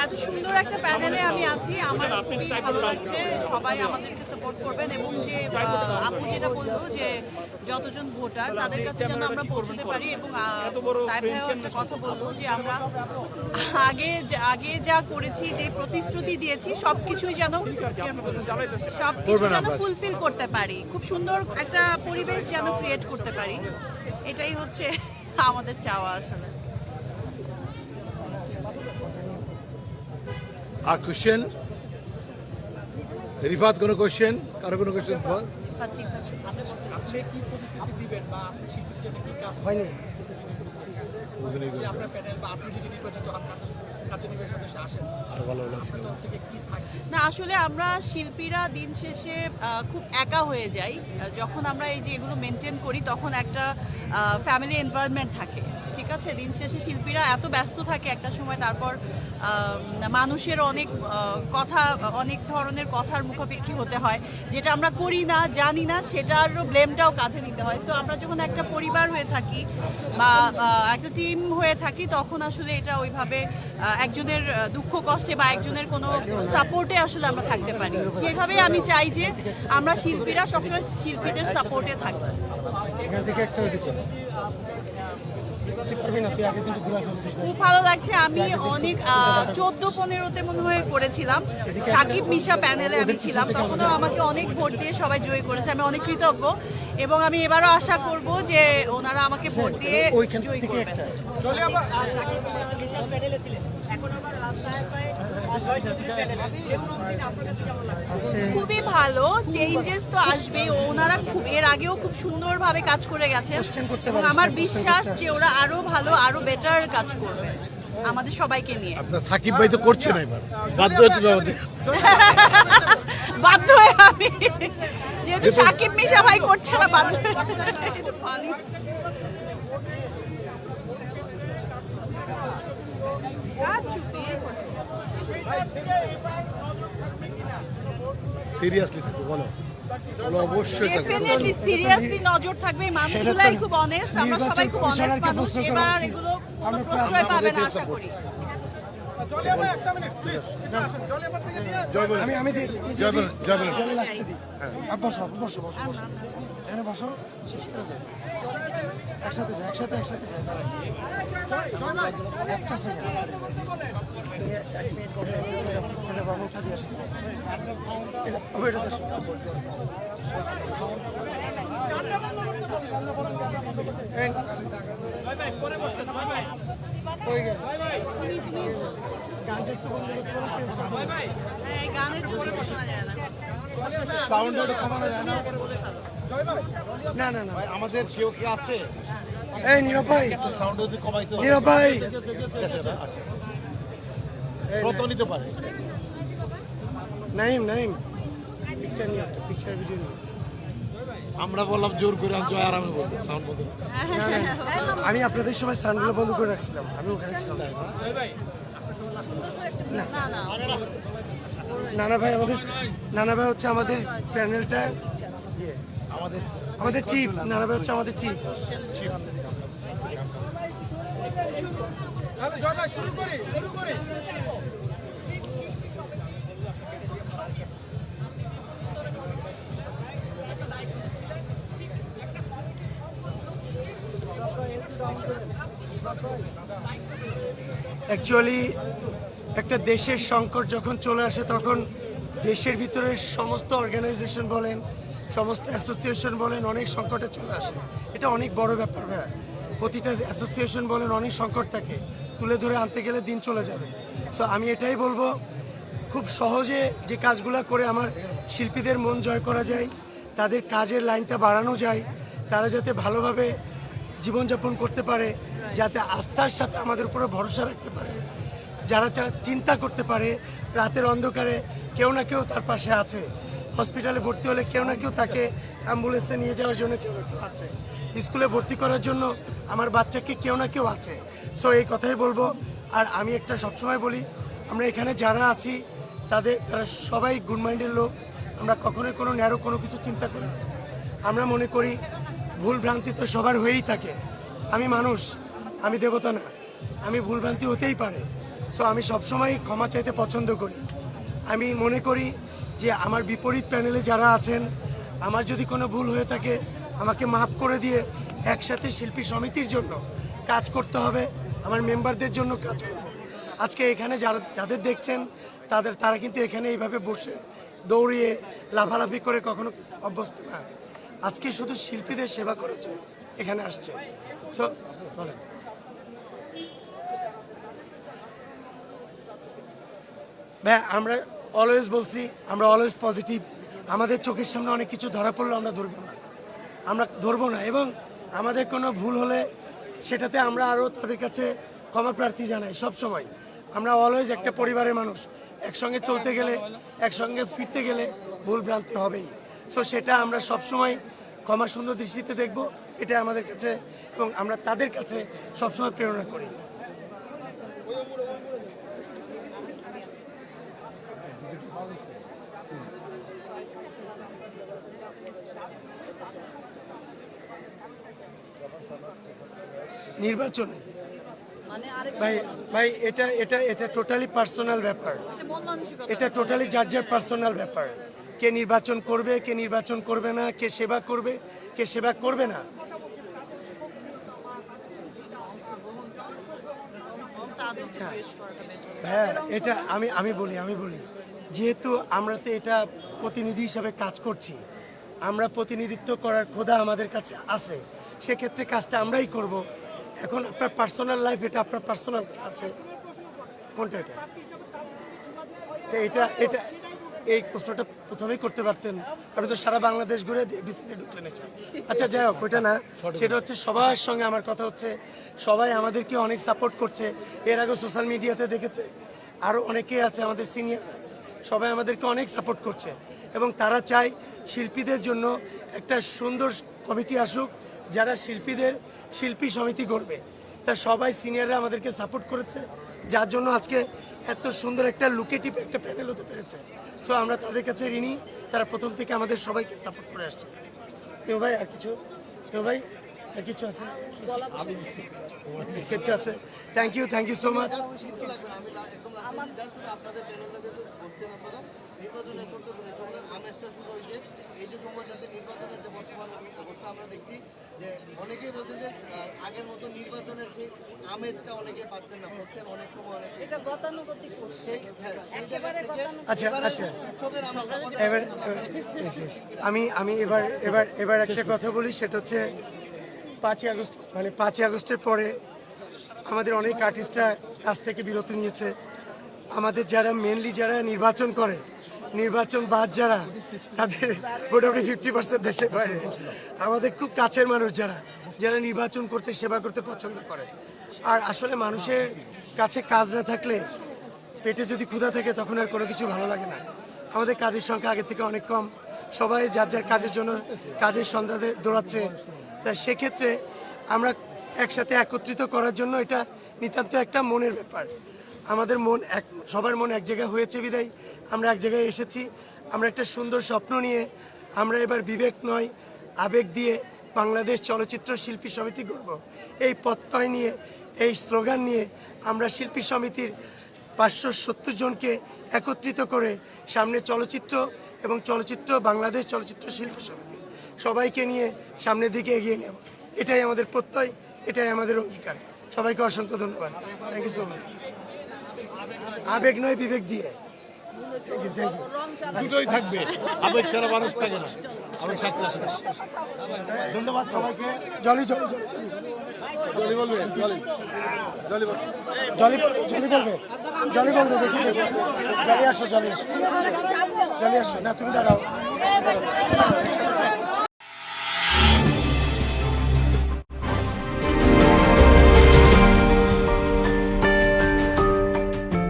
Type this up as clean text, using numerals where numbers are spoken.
এত সুন্দর একটা প্যানেলে আমি আছি, আমার খুবই ভালো লাগছে। সবাই আমাদেরকে সাপোর্ট করবেন এবং যে আপু যেটা বললো যে যতজন ভোটার তাদের কাছে যেন আমরা পৌঁছতে পারি, এবং তাই ভাইও একটা কথা বলবো যে আমরা আগে যা করেছি, যে প্রতিশ্রুতি দিয়েছি সবকিছুই যেন ফুলফিল করতে পারি, খুব সুন্দর একটা পরিবেশ যেন ক্রিয়েট করতে পারি, এটাই হচ্ছে আমাদের চাওয়া আসলে। আর কোশ্চেন রিফাত, কোনো কোশ্চেন, কারো কোনো কোশ্চেন? না, আসলে আমরা শিল্পীরা দিন শেষে খুব একা হয়ে যাই যখন আমরা এই যে এগুলো মেনটেন করি, তখন একটা ফ্যামিলি এনভায়রনমেন্ট থাকে, ঠিক আছে। দিন শেষে শিল্পীরা এত ব্যস্ত থাকে একটা সময়, তারপর মানুষের অনেক ধরনের কথার মুখাপেক্ষী হতে হয়, যেটা আমরা করি না, জানি না, সেটারও ব্লেমটাও কাঁধে নিতে হয়। তো আমরা যখন একটা পরিবার হয়ে থাকি বা একটা টিম হয়ে থাকি, তখন আসলে এটা ওইভাবে একজনের দুঃখ কষ্টে বা একজনের কোনো সাপোর্টে আসলে আমরা থাকতে পারি। সেইভাবেই আমি চাই যে আমরা শিল্পীরা সবসময় শিল্পীদের সাপোর্টে থাকবো। খুব ভালো লাগছে। আমি অনেক 14-15-তে মনে হয় করেছিলাম, সাকিব মিশা প্যানেলে আমি ছিলাম, তখনও আমাকে অনেক ভোট দিয়ে সবাই জয়ী করেছে, আমি অনেক কৃতজ্ঞ, এবং আমি এবারও আশা করব যে ওনারা আমাকে ভোট দিয়ে জয়ী করবেন। খুবই ভালো, চেঞ্জেস তো আসবেই। ওনারা এর আগেও খুব সুন্দরভাবে কাজ করে গেছেন, এবং আমার বিশ্বাস যে ওরা আরো ভালো, আরো বেটার কাজ করবে আমাদের সবাইকে নিয়ে। আপনার সাকিব ভাই তো করছে না, এবার বাধ্য হয়ে আমি, যেহেতু সাকিব মিশা ভাই করছে না, বাধ্য হয়ে। সিরিয়াসলি বলো, অবশ্যই ডেফিনেটলি সিরিয়াসলি নজর থাকবে। মানুষগুলাই খুব অনেস্ট, আমরা সবাই খুব অনেস্ট মানুষ, এবার এগুলো কোনো প্রশ্রয় পাবে না আশা করি। গানের উপরে শোনা যায় না, না না না, আমাদের কেউ কি আছে? এই নীরব ভাই, সাউন্ড যদি কমাইতে হবে, নীরব ভাই কত নিতে পারে? নাইম নাইম, পিকচার নিয়ে, পিকচার ভিডিও নিয়ে। আমরা বললাম জোর করে, আমি জয় আরামে বলবো সাউন্ড বন্ধ। আমি আপনাদের সময় সাউন্ডগুলো বন্ধ করে রাখছিলাম, আমি ওখানে ছিলাম। নানা ভাই আমাদের, নানা ভাই হচ্ছে আমাদের প্যানেলটা, আমাদের চিফ, নানা ভাই হচ্ছে আমাদের চিফ। অ্যাকচুয়ালি একটা দেশের সংকট যখন চলে আসে, তখন দেশের ভিতরে সমস্ত অর্গানাইজেশন বলেন, সমস্ত অ্যাসোসিয়েশন বলেন, অনেক সংকটে চলে আসে। এটা অনেক বড় ব্যাপার ভাই। প্রতিটা অ্যাসোসিয়েশন বলেন অনেক সংকট থাকে, তুলে ধরে আনতে গেলে দিন চলে যাবে। সো আমি এটাই বলবো, খুব সহজে যে কাজগুলো করে আমার শিল্পীদের মন জয় করা যায়, তাদের কাজের লাইনটা বাড়ানো যায়, তারা যাতে ভালোভাবে জীবনযাপন করতে পারে, যাতে আস্থার সাথে আমাদের উপরে ভরসা রাখতে পারে, যারা চিন্তা করতে পারে রাতের অন্ধকারে কেউ না কেউ তার পাশে আছে, হসপিটালে ভর্তি হলে কেউ না কেউ তাকে অ্যাম্বুলেন্সে নিয়ে যাওয়ার জন্য কেউ না কেউ আছে, স্কুলে ভর্তি করার জন্য আমার বাচ্চাকে কেউ না কেউ আছে। সো এই কথাই বলবো। আর আমি একটা সবসময় বলি, আমরা এখানে যারা আছি তারা সবাই গুড মাইন্ডের লোক। আমরা কখনোই কোনো ন্যারো কোনো কিছু চিন্তা করি না। আমরা মনে করি ভুল ভ্রান্তি তো সবার হয়েই থাকে, আমি মানুষ, আমি দেবতা না, আমি ভুলভ্রান্তি হতেই পারে। সো আমি সবসময় ক্ষমা চাইতে পছন্দ করি। আমি মনে করি যে আমার বিপরীত প্যানেলে যারা আছেন, আমার যদি কোনো ভুল হয়ে থাকে আমাকে মাফ করে দিয়ে একসাথে শিল্পী সমিতির জন্য কাজ করতে হবে, আমার মেম্বারদের জন্য কাজ করব। আজকে এখানে যাদের দেখছেন তারা কিন্তু এখানে এইভাবে বসে দৌড়িয়ে লাফালাফি করে কখনো অভ্যস্ত না। আজকে শুধু শিল্পীদের সেবা করার জন্য এখানে আসছে। সো বলেন। ভাই আমরা অলওয়েজ বলছি, আমরা অলওয়েজ পজিটিভ। আমাদের চোখের সামনে অনেক কিছু ধরা পড়লো আমরা ধরবো না এবং আমাদের কোনো ভুল হলে সেটাতে আমরা আরও তাদের কাছে ক্ষমা প্রার্থী জানাই। সব সময় আমরা অলওয়েজ একটা পরিবারের মানুষ, একসঙ্গে চলতে গেলে একসঙ্গে ফিরতে গেলে ভুল ভ্রান্তি হবেই। সো সেটা আমরা সবসময় ক্ষমা সুন্দর দৃষ্টিতে দেখব, এটা আমাদের কাছে, এবং আমরা তাদের কাছে সবসময় প্রেরণা করি। নির্বাচনে ভাই ভাই এটা এটা এটা টোটালি পার্সোনাল ব্যাপার, এটা টোটালি যার পার্সোনাল ব্যাপার। কে নির্বাচন করবে, কে নির্বাচন করবে না, কে সেবা করবে, কে সেবা করবে না, হ্যাঁ এটা আমি বলি যেহেতু আমরা তো এটা প্রতিনিধি হিসাবে কাজ করছি, আমরা প্রতিনিধিত্ব করার খোদা আমাদের কাছে আছে, সেক্ষেত্রে কাজটা আমরাই করব। এখন আপনার পার্সোনাল লাইফ, এটা আপনার পার্সোনাল আছে কোনটা, এটা এটা এই প্রশ্নটা প্রথমেই করতে পারতেন, আপনি তো সারা বাংলাদেশ ঘুরে ডিসিতে ঢুকলেন। আচ্ছা যাই হোক, ওইটা না, সেটা হচ্ছে সবার সঙ্গে আমার কথা হচ্ছে, সবাই আমাদেরকে অনেক সাপোর্ট করছে। এর আগে সোশ্যাল মিডিয়াতে দেখেছে, আরও অনেকেই আছে আমাদের সিনিয়র, সবাই আমাদেরকে অনেক সাপোর্ট করছে এবং তারা চায় শিল্পীদের জন্য একটা সুন্দর কমিটি আসুক, যারা শিল্পী সমিতি করবে। তা সবাই সিনিয়ররা আমাদেরকে সাপোর্ট করেছে, যার জন্য আজকে এত সুন্দর একটা লুকেটিভ একটা প্যানেল হতে পেরেছে। সো আমরা তাদের কাছে ঋণী, তারা প্রথম থেকে আমাদের সবাইকে সাপোর্ট করে আসছে। কেউ ভাই আর কিছু আছে? কিছু আছে? Thank you so much. এই যে সময়টাতে নির্বাচনের যে বর্তমান অবস্থা আমরা দেখছি যে অনেকেই বলছেন যে আগের মতো নির্বাচনের যে আমেজটা অনেকে পাচ্ছেন না, হচ্ছেন অনেক সময় এটা গতানুগতিক একেবারে আচ্ছা আমি এবার একটা কথা বলি, সেটা হচ্ছে 5ই আগস্ট, মানে 5ই আগস্টের পরে আমাদের অনেক আর্টিস্টরা কাজ থেকে বিরতি নিয়েছে। আমাদের যারা মেনলি যারা নির্বাচন করে, নির্বাচন বাদ যারা, তাদের মোটামুটি 50% দেশের বাইরে। আমাদের খুব কাছের মানুষ যারা নির্বাচন করতে, সেবা করতে পছন্দ করে। আর আসলে মানুষের কাছে কাজ না থাকলে, পেটে যদি ক্ষুধা থাকে, তখন আর কোনো কিছু ভালো লাগে না। আমাদের কাজের সংখ্যা আগের থেকে অনেক কম, সবাই যার কাজের জন্য কাজের সন্ধানে দৌড়াচ্ছে। তাই সেক্ষেত্রে আমরা একসাথে একত্রিত করার জন্য এটা নিতান্ত একটা মনের ব্যাপার। আমাদের সবার মন এক জায়গায় হয়েছে বিদায় আমরা এক জায়গায় এসেছি। আমরা একটা সুন্দর স্বপ্ন নিয়ে আমরা এবার বিবেক নয় আবেগ দিয়ে বাংলাদেশ চলচ্চিত্র শিল্পী সমিতি করব। এই প্রত্যয় নিয়ে, এই স্লোগান নিয়ে আমরা শিল্পী সমিতির 570 জনকে একত্রিত করে সামনে চলচ্চিত্র এবং বাংলাদেশ চলচ্চিত্র শিল্পী সমিতি সবাইকে নিয়ে সামনের দিকে এগিয়ে নেব। এটাই আমাদের প্রত্যয়, এটাই আমাদের অঙ্গীকার। সবাইকে অসংখ্য ধন্যবাদ। Thank you so much. আবেগ নয় বিবেক দিয়ে, দুটোই থাকবে, আবেগ ছাড়া মানুষ থাকে না। ধন্যবাদ সবাইকে। জলি বলবে দেখি জলি আসো না, তুমি দাঁড়াও।